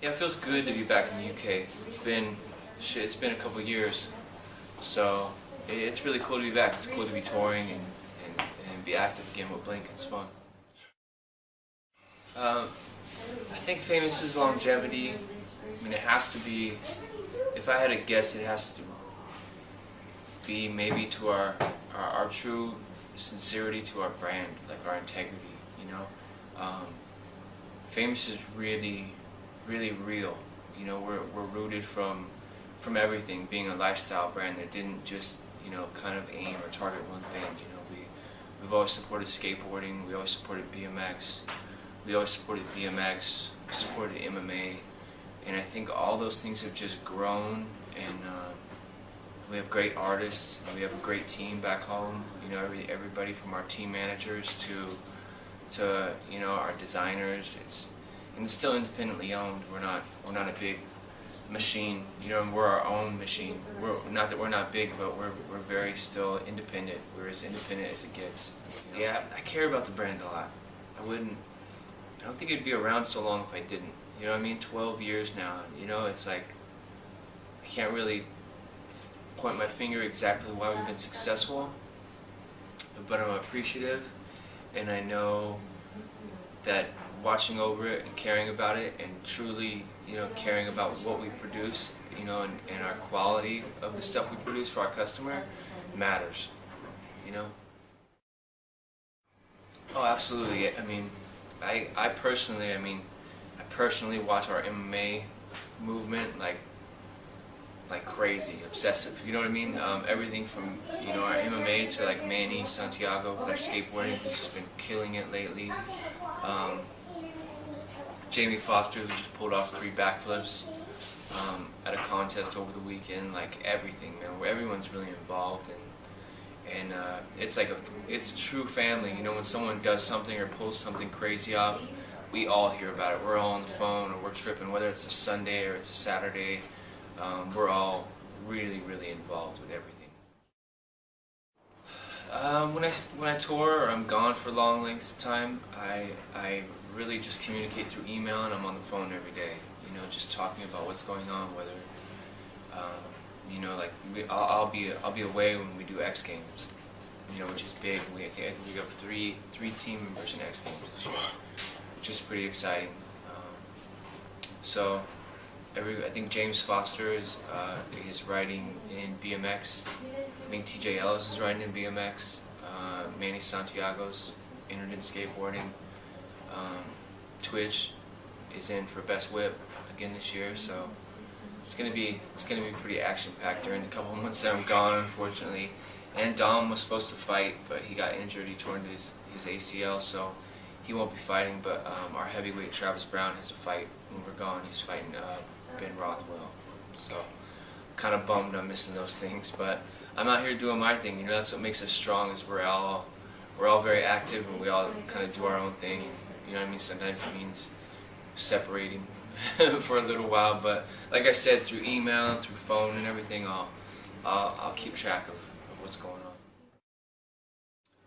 Yeah, it feels good to be back in the UK. It's been a couple years, so it's really cool to be back. It's cool to be touring and be active again with Blink. It's fun. Um, I think famous is longevity. I mean, it has to be. If I had to guess, it has to be maybe to our true sincerity to our brand, like our integrity. You know, um, famous is really real. You know, we're rooted from everything, being a lifestyle brand that didn't just, you know, kind of aim or target one thing. You know, we've always supported skateboarding, we always supported BMX, we always supported BMX, supported MMA, and I think all those things have just grown, and we have great artists, and we have a great team back home. You know, everybody from our team managers to you know, our designers. It's still independently owned. We're not a big machine. You know, we're our own machine. We're not that we're not big, but we're very still independent. We're as independent as it gets. You know? Yeah, I care about the brand a lot. I don't think it'd be around so long if I didn't. You know what I mean? 12 years now. You know, it's like I can't really point my finger exactly why we've been successful, but I'm appreciative, and I know that watching over it and caring about it and truly, you know, caring about what we produce, you know, and our quality of the stuff we produce for our customer matters, you know. Oh, absolutely. I mean, I personally, I personally watch our MMA movement like crazy, obsessive. You know what I mean? Everything from, you know, our MMA to like Manny Santiago, like skateboarding, who's just been killing it lately. Jamie Foster, who just pulled off 3 backflips at a contest over the weekend. Like everything, man. Where everyone's really involved, and it's like it's a true family. You know, when someone does something or pulls something crazy off, we all hear about it. We're all on the phone or we're tripping, whether it's a Sunday or it's a Saturday. We're all really involved with everything. When I tour or I'm gone for long lengths of time, I really just communicate through email, and I'm on the phone every day. You know, just talking about what's going on. Whether you know, like I'll be away when we do X Games. You know, which is big. I think we got three team members in X Games this year, which is pretty exciting. So. I think James Foster is riding in BMX. I think TJ Ellis is riding in BMX. Manny Santiago's entered in skateboarding. Twitch is in for Best Whip again this year. So it's gonna be pretty action packed during the couple of months that I'm gone, unfortunately. And Dom was supposed to fight, but he got injured. He torn his ACL, so he won't be fighting. But our heavyweight Travis Brown has a fight when we're gone. He's fighting Ben Rothwell, so kind of bummed I'm missing those things, but I'm out here doing my thing. You know, that's what makes us strong, is we're all very active and we all kind of do our own thing. You know what I mean? Sometimes it means separating for a little while, but like I said, through email, through phone and everything, I'll keep track of what's going on.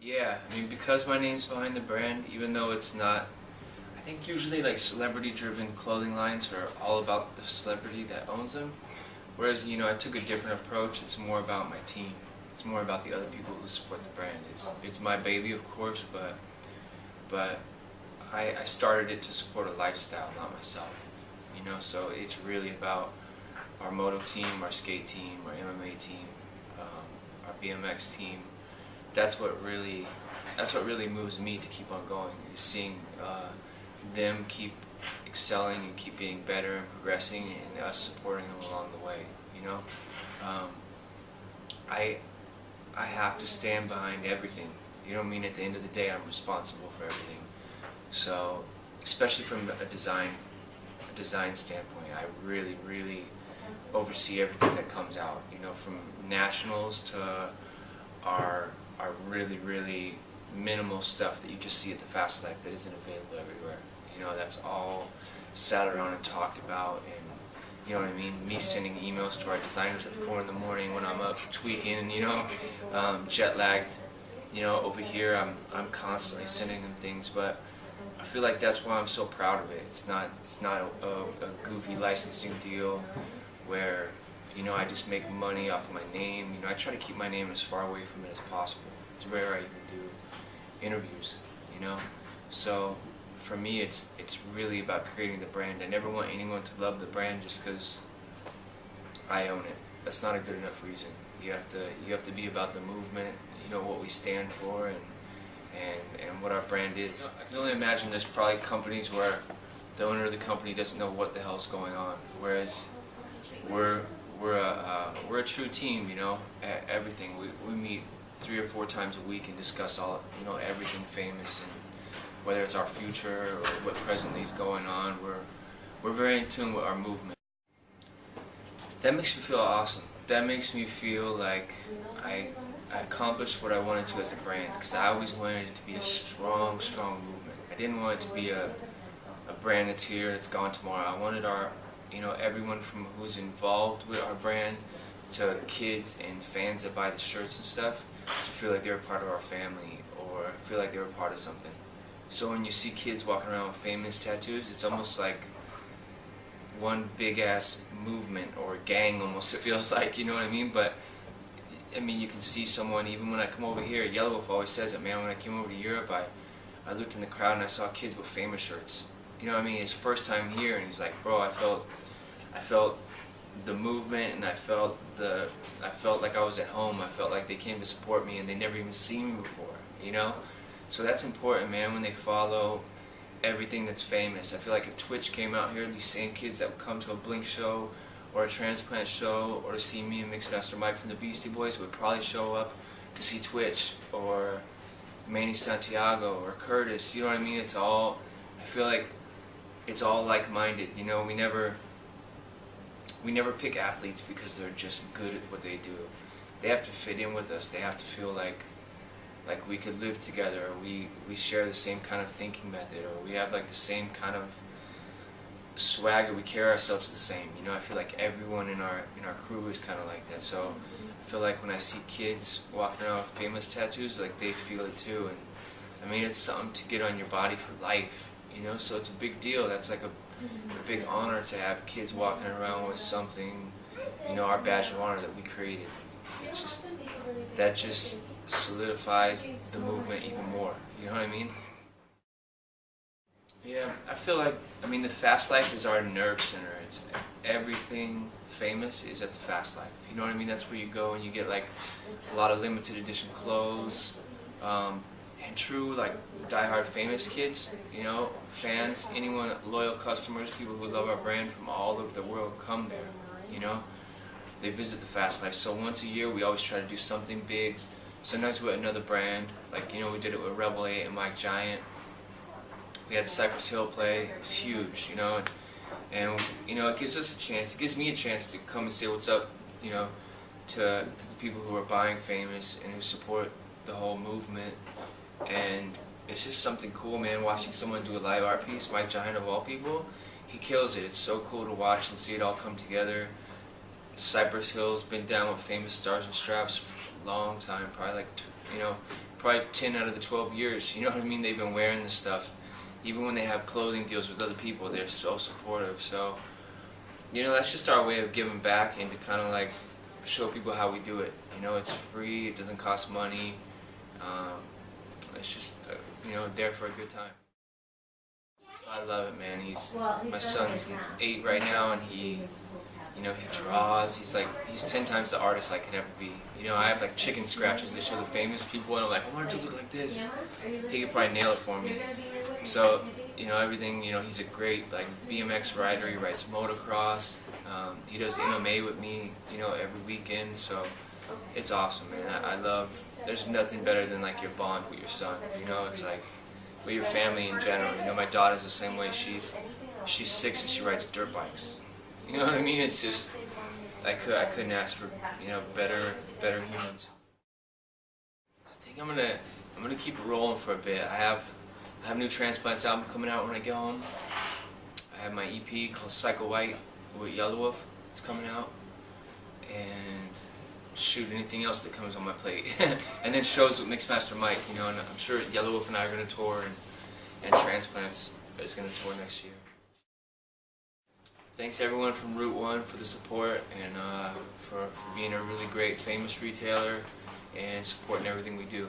Yeah, I mean, because my name's behind the brand, even though it's not, I think usually like celebrity-driven clothing lines are all about the celebrity that owns them. Whereas, you know, I took a different approach. It's more about my team. It's more about the other people who support the brand. It's my baby, of course, but I started it to support a lifestyle, not myself. You know, so it's really about our moto team, our skate team, our MMA team, our BMX team. That's what really moves me to keep on going. Is seeing them keep excelling and keep getting better and progressing, and us supporting them along the way. You know, I have to stand behind everything. You know what I mean? At the end of the day, I'm responsible for everything. So, especially from a design standpoint, I really oversee everything that comes out. You know, from nationals to our really minimal stuff that you just see at the Fast Life that isn't available everywhere. You know, that's all sat around and talked about, and you know what I mean? Me sending emails to our designers at 4 in the morning when I'm up tweaking, you know, jet lagged. You know, over here I'm constantly sending them things, but feel like that's why I'm so proud of it. It's not a goofy licensing deal where, you know, I just make money off of my name. You know, I try to keep my name as far away from it as possible. It's rare I even do interviews, you know. So for me, it's really about creating the brand. I never want anyone to love the brand just because I own it. That's not a good enough reason. You have to be about the movement, you know, what we stand for, and what our brand is. I can only imagine there's probably companies where the owner of the company doesn't know what the hell's going on, whereas we're a true team, you know. Everything we meet 3 or 4 times a week and discuss all, you know, everything Famous, and whether it's our future or what presently is going on. We're very in tune with our movement. That makes me feel awesome. That makes me feel like I accomplished what I wanted to as a brand, because I always wanted it to be a strong movement. I didn't want it to be a brand that's here, that's gone tomorrow. I wanted our, you know, everyone from who's involved with our brand to kids and fans that buy the shirts and stuff to feel like they're a part of our family, or feel like they're a part of something. So when you see kids walking around with Famous tattoos, it's almost like one big ass movement, or gang almost, it feels like, you know what I mean? But I mean, you can see someone, even when I come over here, Yelawolf always says it, man. When I came over to Europe, I looked in the crowd and I saw kids with Famous shirts. You know what I mean? His first time here, and he's like, bro, I felt the movement, and I felt like I was at home. I felt like they came to support me, and they never even seen me before, you know? So that's important, man, when they follow everything that's Famous. I feel like if Twitch came out here, these same kids that would come to a Blink show or a Transplant show, or to see me and Mixmaster Mike from the Beastie Boys, would probably show up to see Twitch, or Manny Santiago, or Curtis. You know what I mean? It's all, I feel like it's all like-minded. You know, we never pick athletes because they're just good at what they do. They have to fit in with us. They have to feel like we could live together, or we share the same kind of thinking method, or we have like the same kind of swagger, we carry ourselves the same. You know, I feel like everyone in our crew is kind of like that. So I feel like when I see kids walking around with Famous tattoos, like they feel it too. And I mean, it's something to get on your body for life, you know, so it's a big deal. That's like a big honor to have kids walking around with something, you know, our badge of honor that we created. It's just, that just solidifies the movement even more, you know what I mean? Yeah, I feel like, I mean, the Fast Life is our nerve center. It's everything Famous is at the Fast Life. You know what I mean? That's where you go and you get like a lot of limited edition clothes, and true like diehard Famous kids, you know, fans, anyone, loyal customers, people who love our brand from all over the world come there, you know? They visit the Fast Life. So once a year we always try to do something big, sometimes with another brand. Like, you know, we did it with Rebel 8 and Mike Giant. We had Cypress Hill play. It was huge, you know, and you know, it gives us a chance. It gives me a chance to come and say what's up, you know, to the people who are buying Famous and who support the whole movement. And it's just something cool, man. Watching someone do a live art piece, Mike Giant of all people, he kills it. It's so cool to watch and see it all come together. Cypress Hill's been down with Famous Stars and Straps for a long time, probably like, you know, probably 10 out of the 12 years. You know what I mean? They've been wearing this stuff. Even when they have clothing deals with other people, they're so supportive. So, you know, that's just our way of giving back and to kind of like show people how we do it. You know, it's free, it doesn't cost money. It's just, you know, there for a good time. I love it, man. My son's 8 right now, and he, you know, he draws. He's 10 times the artist I could ever be. You know, I have like chicken scratches that show the Famous people, and I'm like, I want it to look like this. He could probably nail it for me. So, you know, everything, you know, he's a great like BMX rider. He rides motocross. He does MMA with me, you know, every weekend. So it's awesome, man. I love, there's nothing better than like your bond with your son. You know, it's like with your family in general. You know, my daughter's the same way. She's 6 and she rides dirt bikes. You know what I mean? It's just, I couldn't ask for, you know, better humans. I think I'm gonna keep it rolling for a bit. I have a new Transplants album coming out when I get home. I have my EP called Psycho White with Yelawolf. It's coming out, and shoot, anything else that comes on my plate. And then shows with Mixmaster Mike, you know, and I'm sure Yelawolf and I are gonna tour, and Transplants is going to tour next year. Thanks everyone from Route 1 for the support and for being a really great Famous retailer and supporting everything we do.